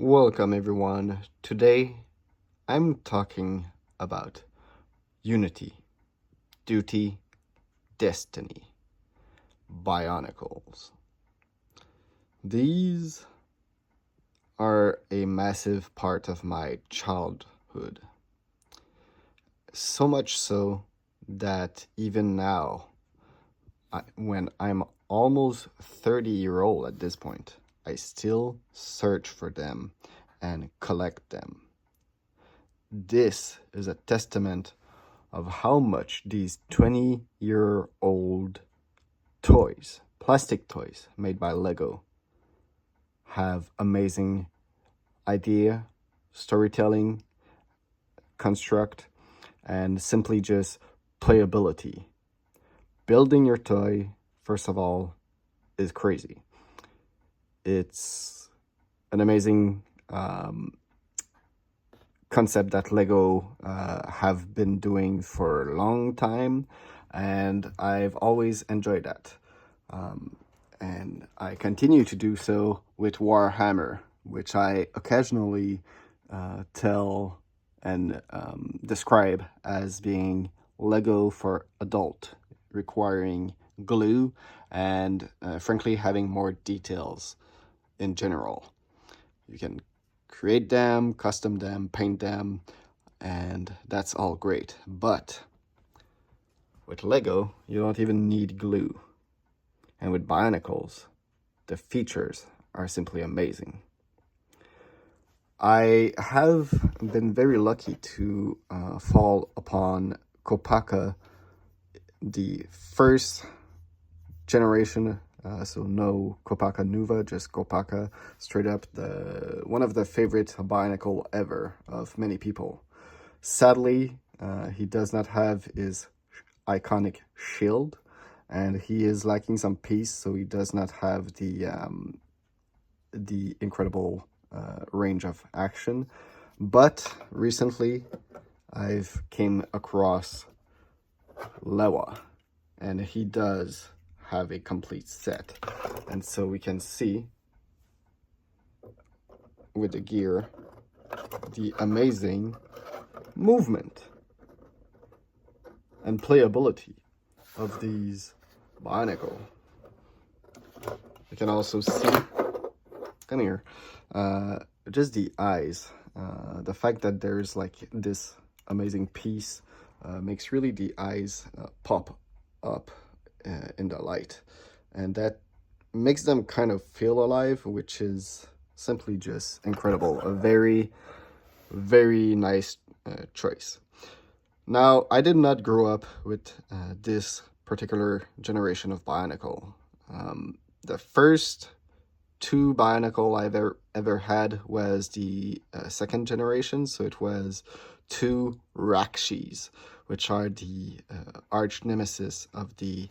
Welcome everyone. Today I'm talking about unity, duty, destiny, bionicles. These are a massive part of my childhood. So much so that even now, when I'm almost 30-year-old at this point, I still search for them and collect them. This is a testament of how much these 20-year-old toys, plastic toys made by Lego, have amazing idea, storytelling, construct, and simply just playability. Building your toy, first of all, is crazy. It's an amazing concept that Lego have been doing for a long time, and I've always enjoyed that. And I continue to do so with Warhammer, which I occasionally tell and describe as being Lego for adult, requiring glue and frankly having more details in general. You can create them, custom them, paint them, and that's all great. But with Lego, you don't even need glue. And with bionicles, the features are simply amazing. I have been very lucky to fall upon Kopaka, the first generation, so no Kopaka Nuva, just Kopaka, straight up one of the favorite bionicle ever of many people. Sadly, he does not have his iconic shield, and he is lacking some piece, so he does not have the incredible range of action. But recently, I've came across Lewa, and he does have a complete set. And so we can see with the gear the amazing movement and playability of these bionicle. You can also see, come here, just the eyes. The fact that there's like this amazing piece makes really the eyes pop up in the light, and that makes them kind of feel alive, which is simply just incredible. A very, very nice choice. Now, I did not grow up with this particular generation of bionicle. The first two bionicle I've ever had was the second generation, so it was two Rakshis, which are the arch nemesis of the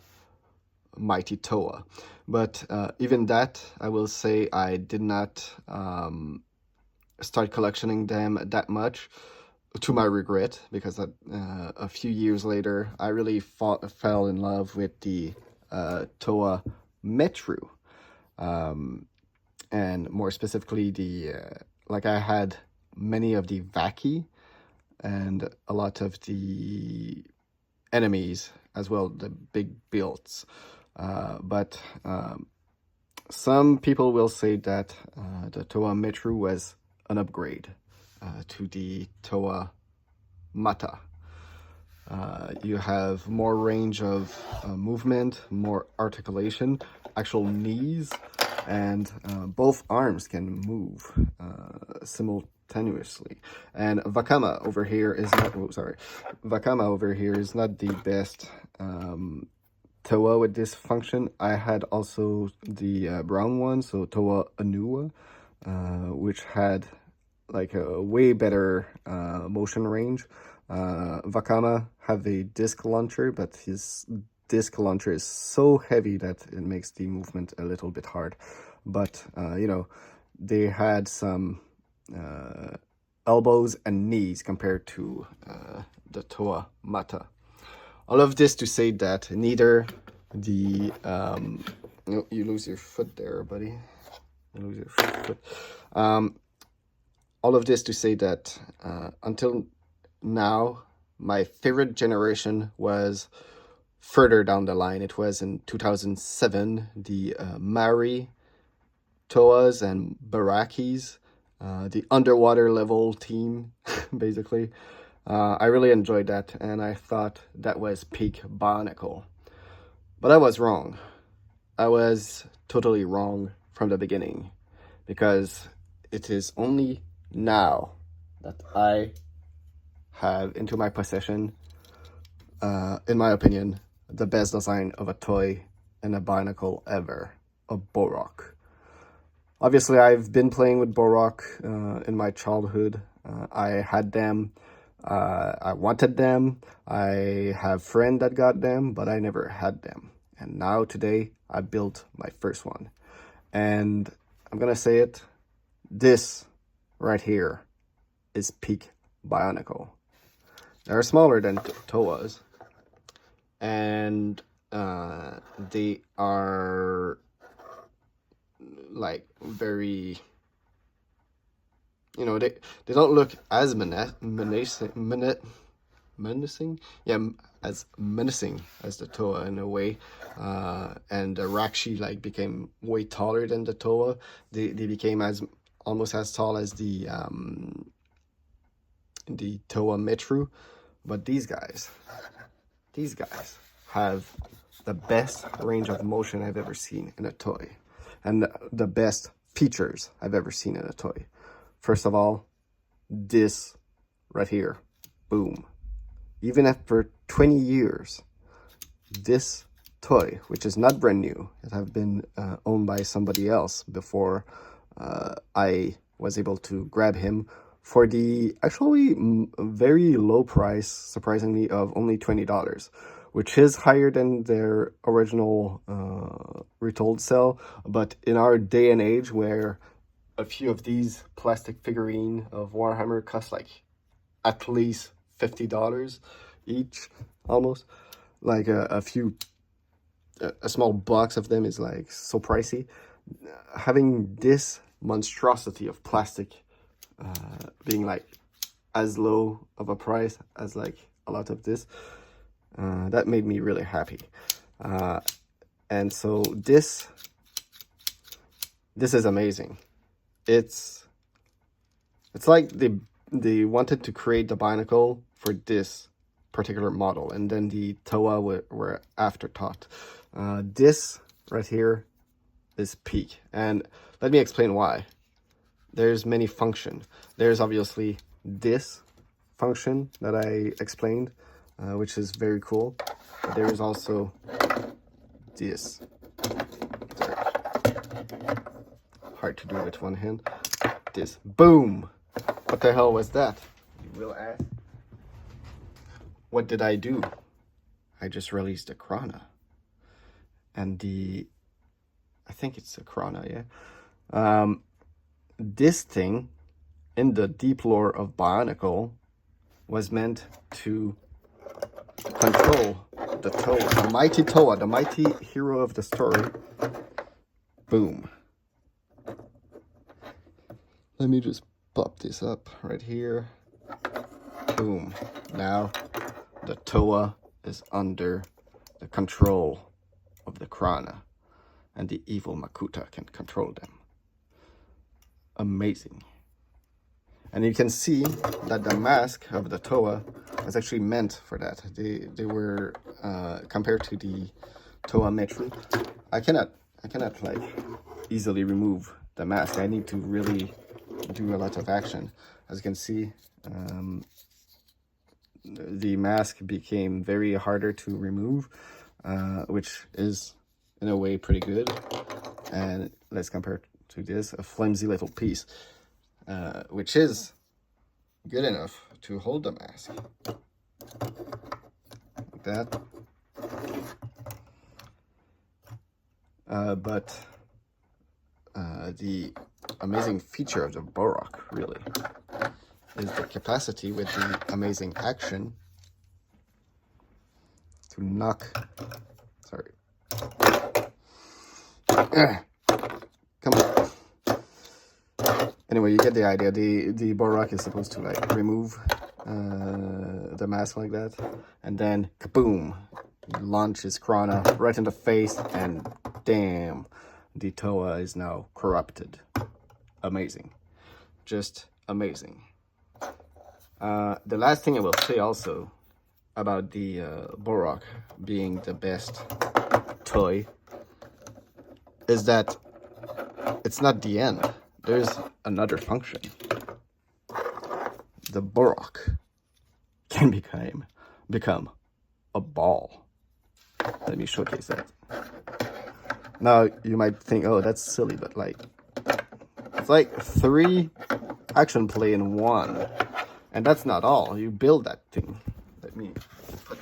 mighty Toa. But even that, I will say I did not start collectioning them that much, to my regret, because a few years later, I really fell in love with the Toa Metru. And more specifically, like I had many of the Vaki and a lot of the enemies as well, the big builds. But some people will say that the Toa Metru was an upgrade to the Toa Mata. You have more range of movement, more articulation, actual knees, and both arms can move simultaneously. And Vakama over here is not, Vakama over here is not the best Toa with this function. I had also the brown one, so Toa Anua, which had like a way better motion range. Vakama have a disc launcher, but his disc launcher is so heavy that it makes the movement a little bit hard. But you know, they had some elbows and knees compared to the Toa Mata. All of this to say that neither the you lose your foot there, buddy. You lose your foot. all of this to say that until now, my favorite generation was further down the line. It was in 2007, the Maori, Toas, and Barakis, the underwater level team, basically. I really enjoyed that, and I thought that was peak Bionicle. But I was wrong. I was totally wrong from the beginning, because it is only now that I have into my possession, in my opinion, the best design of a toy and a Bionicle ever, a Borak. Obviously, I've been playing with Borak in my childhood. I had them. I wanted them. I have friends that got them, but I never had them. And now today, I built my first one. And I'm gonna say it, this right here is peak Bionicle. They're smaller than Toas, and they are like very, you know, they don't look as menacing, yeah, as menacing as the Toa in a way. And the Rakshi like became way taller than the Toa. They became almost as tall as the Toa Metru. But these guys have the best range of motion I've ever seen in a toy, and the best features I've ever seen in a toy. First of all, this right here, boom. Even after 20 years, this toy, which is not brand new, it have been owned by somebody else before I was able to grab him for the actually very low price, surprisingly, of only $20, which is higher than their original retail sale. But in our day and age, where a few of these plastic figurine of Warhammer cost like at least $50 each, almost, like a small box of them is like so pricey. Having this monstrosity of plastic being like as low of a price as like a lot of this, that made me really happy. And so this is amazing. It's like they wanted to create the Bionicle for this particular model, and then the Toa were afterthought. This right here is peak, and let me explain why. There's many function. There's obviously this function that I explained, which is very cool. But there is also this. Sorry. Hard to do with one hand. This. Boom! What the hell was that? You will ask. What did I do? I just released a Krana. And I think it's a Krana, yeah. This thing, in the deep lore of Bionicle, was meant to control the Toa, the mighty Toa, the mighty hero of the story. Boom. Let me just pop this up right here. Boom. Now the Toa is under the control of the Krana, and the evil Makuta can control them. Amazing. And you can see that the mask of the Toa was actually meant for that. They were compared to the Toa Metru. I cannot like easily remove the mask. I need to really do a lot of action. As you can see, the mask became very harder to remove, which is in a way pretty good. And let's compare it to this, a flimsy little piece, which is good enough to hold the mask like that. But the amazing feature of the Borak really is the capacity with the amazing action to knock, sorry, come on, Anyway, you get the idea. The Borak is supposed to like remove the mask like that, and then kaboom, launch his Krana right in the face, and damn, the Toa is now corrupted. Amazing, just amazing. The last thing I will say also about the Borak being the best toy is that it's not the end. There's another function. The Borak can become a ball. Let me showcase that. Now you might think, oh, that's silly, but like, it's like 3 action play in 1, and that's not all. You build that thing. Let me put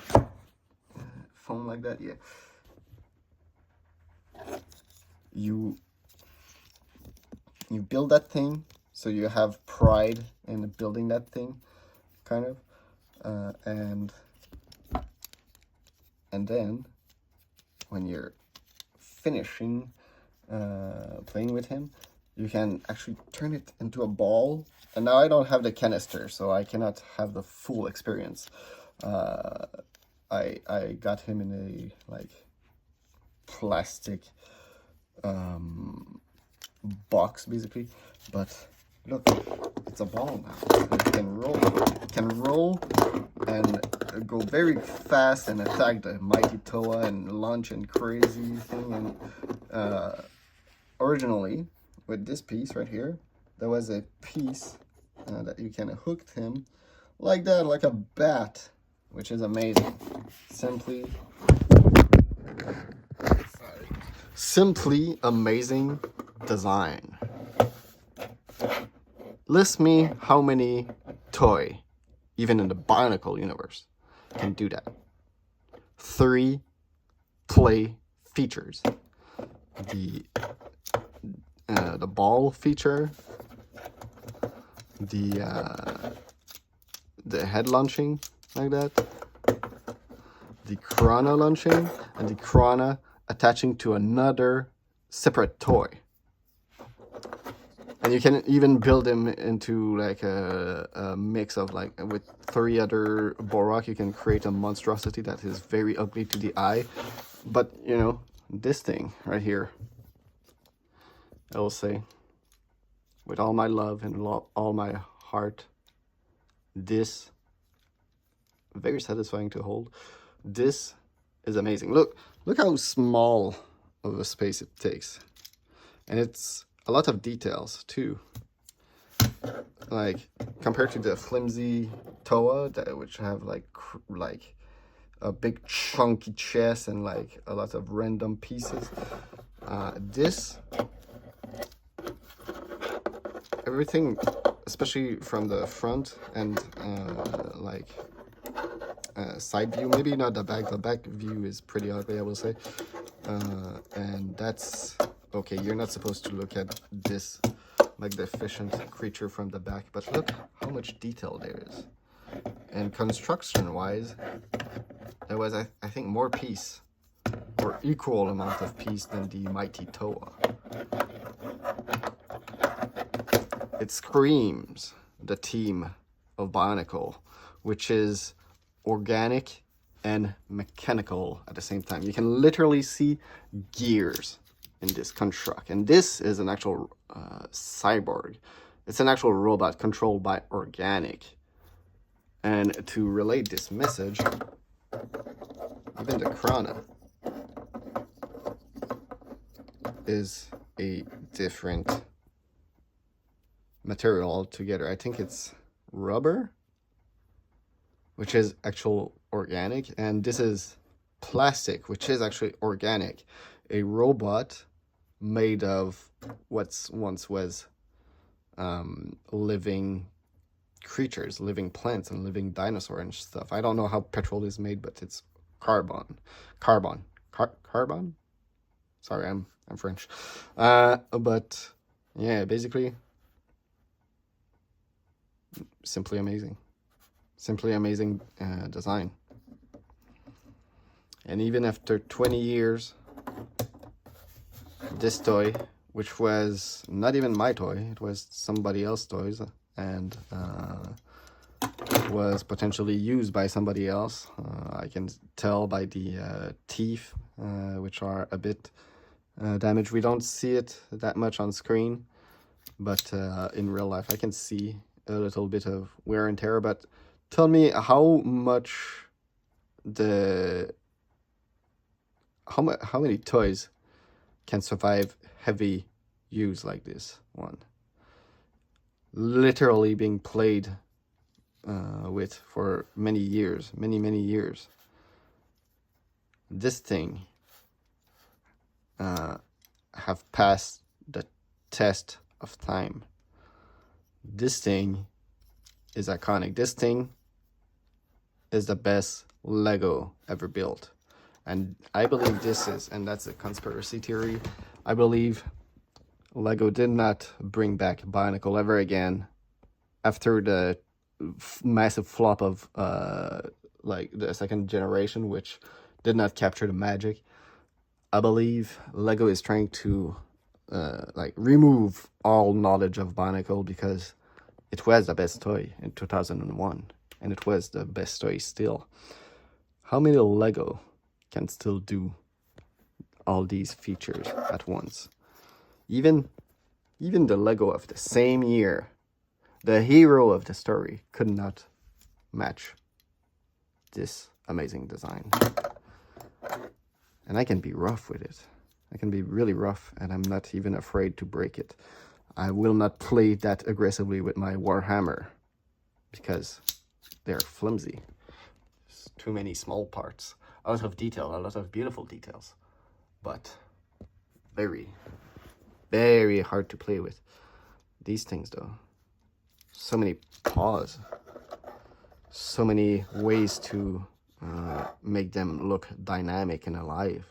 foam like that. Yeah. You build that thing, so you have pride in building that thing, kind of, and then when you're finishing playing with him, you can actually turn it into a ball. And now I don't have the canister, so I cannot have the full experience. I got him in a like plastic box basically, but look, it's a ball now. It can roll and go very fast and attack the mighty Toa and launch and crazy thing. And originally with this piece right here, there was a piece that you can hook him like that, like a bat, which is amazing. Simply amazing design. List me how many toy, even in the Bionicle universe, can do that. 3 play features. The ball feature, the head launching like that, the Krana launching, and the Krana attaching to another separate toy. And you can even build them into like a mix of like with 3 other Borak. You can create a monstrosity that is very ugly to the eye. But you know, this thing right here, I will say, with all my love and all my heart, this very satisfying to hold. This is amazing. Look how small of a space it takes, and it's a lot of details too. Like compared to the flimsy Toa, which have like a big chunky chest and like a lot of random pieces. This, everything, especially from the front and side view, maybe not the back view is pretty ugly, I will say. And that's okay. You're not supposed to look at this like the efficient creature from the back, but look how much detail there is. And construction wise, there was I think more piece, or equal amount of piece, than the mighty Toa. It screams the team of Bionicle, which is organic and mechanical at the same time. You can literally see gears in this construct, and this is an actual cyborg. It's an actual robot controlled by organic. And to relate this message, even the Krana is a different material altogether. I think it's rubber, which is actual organic, and this is plastic, which is actually organic. A robot made of what once was living creatures, living plants, and living dinosaur and stuff. I don't know how petrol is made, but it's carbon. Sorry, I'm French. But yeah, basically, simply amazing design. And even after 20 years, this toy which was not even my toy. It was somebody else's toys, and was potentially used by somebody else. I can tell by the teeth, which are a bit damaged. We don't see it that much on screen, but in real life I can see a little bit of wear and tear. But tell me how many toys can survive heavy use like this one, literally being played with for many years, many years. This thing have passed the test of time. This thing is iconic. This thing is the best Lego ever built. And I believe this is, and that's a conspiracy theory, I believe Lego did not bring back Bionicle ever again after the massive flop of like the second generation, which did not capture the magic. I believe Lego is trying to like remove all knowledge of Bionicle, because it was the best toy in 2001, and it was the best toy still. How many Lego can still do all these features at once? Even the Lego of the same year, the hero of the story, could not match this amazing design. And I can be rough with it. I can be really rough, and I'm not even afraid to break it. I will not play that aggressively with my Warhammer, because they're flimsy. There's too many small parts. A lot of detail, a lot of beautiful details, but very, very hard to play with. These things, though, so many paws, so many ways to make them look dynamic and alive.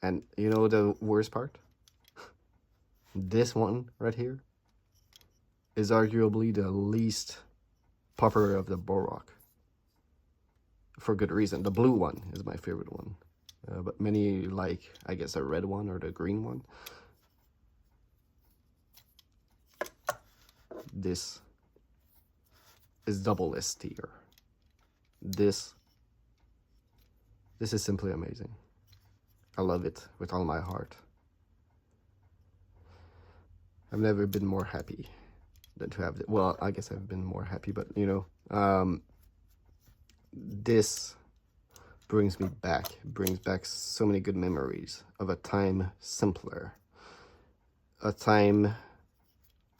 And you know the worst part? This one right here is arguably the least popular of the Borok. For good reason. The blue one is my favorite one. But many like, I guess, the red one or the green one. This is double S tier. This is simply amazing. I love it with all my heart. I've never been more happy than to have it. Well, I guess I've been more happy, but you know, this brings back so many good memories of a time simpler, a time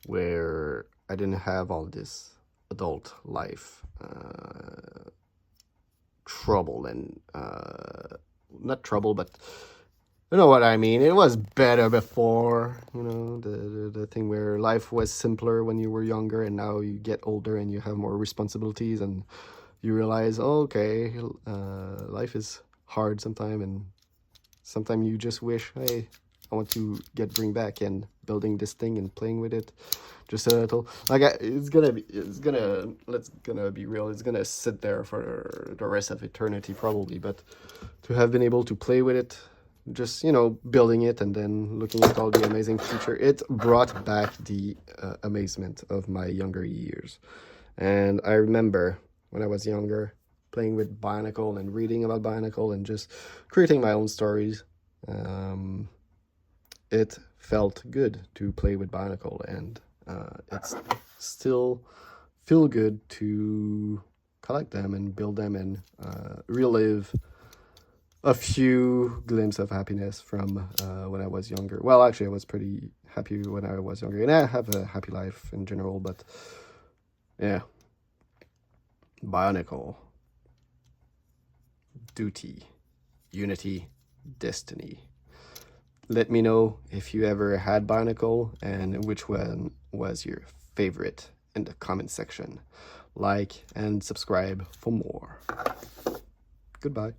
where I didn't have all this adult life trouble and not trouble, but you know what I mean. It was better before, you know, the thing where life was simpler when you were younger, and now you get older and you have more responsibilities, and you realize, oh, okay, life is hard sometimes, and sometimes you just wish, hey, I want to bring back and building this thing and playing with it just a little. Like, let's gonna be real, it's gonna sit there for the rest of eternity probably, but to have been able to play with it, just, you know, building it and then looking at all the amazing feature, it brought back the amazement of my younger years. And I remember when I was younger playing with Bionicle and reading about Bionicle and just creating my own stories. It felt good to play with Bionicle, and it's still feel good to collect them and build them and relive a few glimpses of happiness from when I was younger. Well, actually, I was pretty happy when I was younger, and I have a happy life in general, but yeah. Bionicle. Duty. Unity. Destiny. Let me know if you ever had Bionicle and which one was your favorite in the comment section. Like and subscribe for more. Goodbye.